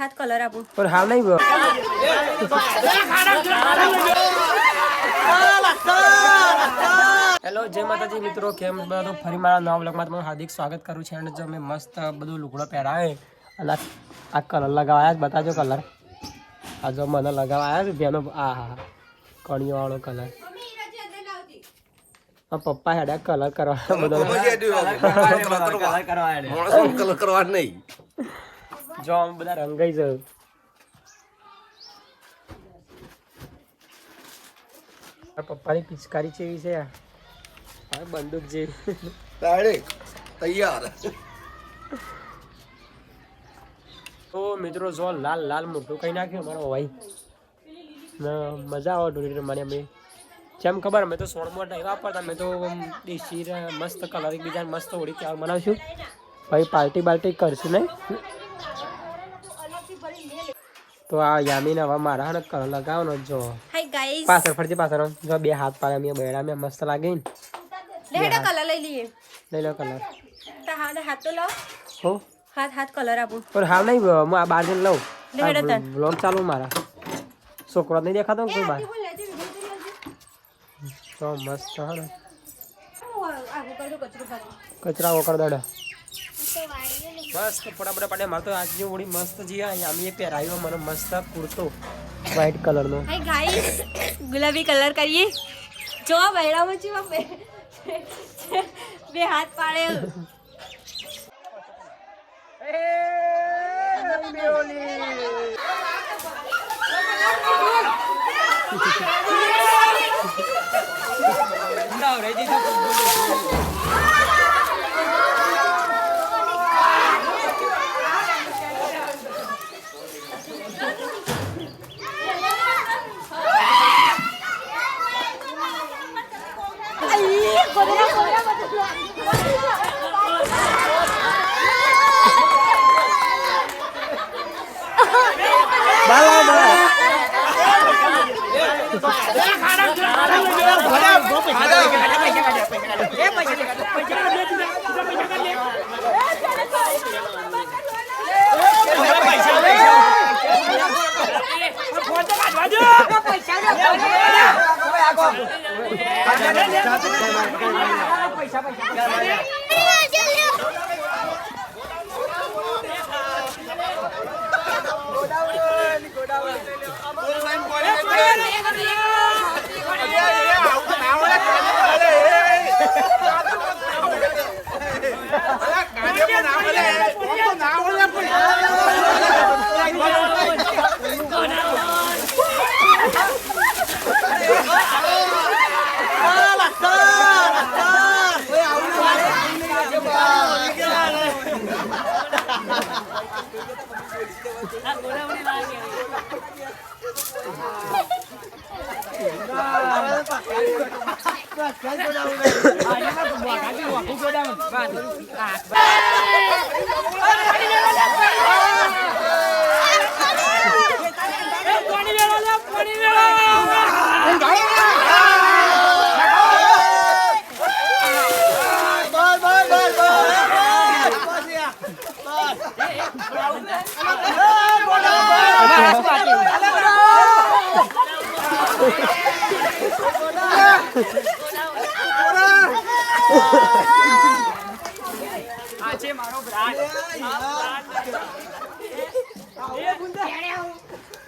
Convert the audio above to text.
हाथ कलर आपू पर हाल नहीं वो હેલો જય માતાજી મિત્રો, કેમ બધું ફરી મારા નવા બ્લોગમાં તમારું હાર્દિક સ્વાગત કરું છું. અને જો મેં મસ્ત બધું લુગડો પહેરાવે અને આ કલર લગાવાયા જ બતાજો કલર. આ જો મને લગાવાયા છે બેનો, આ હા કણીઓ વાળો કલર. પપ્પા હેડા કલર કરવા કલર કરવા નહીં. જો આમ બધા રંગાઈ છે. પપ્પાની પિચકારી જેવી છે આ બંદૂક જેવી. તૈયાર. તો મિત્રો જો લાલ લાલ મોટું કઈ નાખ્યું અમારો ભાઈ. મજા આવે ઢોળી રમવાની. અમે જેમ ખબર અમે તો સોળમાં નહીં વાપરતા, અમે તો દેશી મસ્ત કલર એકબીજા મસ્ત હોળી તહેવાર મનાવશું. ભાઈ પાર્ટી બાર્ટી કરશું નહીં. તો આ યામીને હવે મારા ને કલર લગાવવાનો. જો हाय गाइस પાછળ ફરતી પાછળ જો બે હાથ પાડે અમે બેડા મેં મસ્ત લાગે ને. लेडा कलर ले लिए લઈ લો કલર. तो हाथ हाथ तो लो હો हाथ हाथ कलर आपू પણ હાલ નહીં, હું આ બાર જઈને લઉં. લેડો તન. વ્લોગ ચાલુ મારા છોકરો નહીં દેખાતો ને કોઈ બાર. તો મસ્ત હે ને आगू कर दो कचरो खाली કચરા વકર દડા મસ્ત ફટાફટ પાડે. મારે તો આજની હોળી મસ્ત જી આમી એ પહેરાવ્યો મને મસ્ત કુર્તો વ્હાઈટ કલરનો. हाय गाइस गुलाबी कलर करिए जो बैड़ा में जी पे हाथ पाड़े